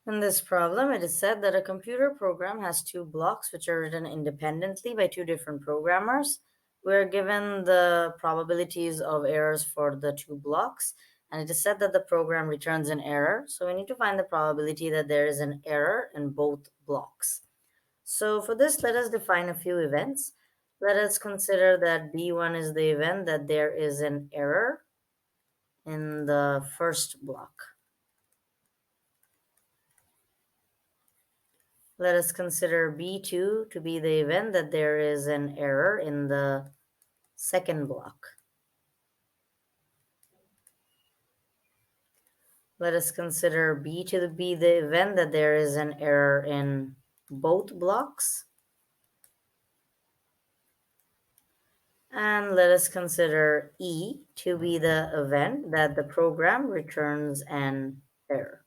In this problem, it is said that a computer program has two blocks which are written independently by two different programmers. We are given the probabilities of errors for the two blocks, and it is said that the program returns an error. So we need to find the probability that there is an error in both blocks. So for this, let us define a few events. Let us consider that B1 is the event that there is an error in the first block. Let us consider B2 to be the event that there is an error in the second block. Let us consider B to be the event that there is an error in both blocks. And let us consider E to be the event that the program returns an error.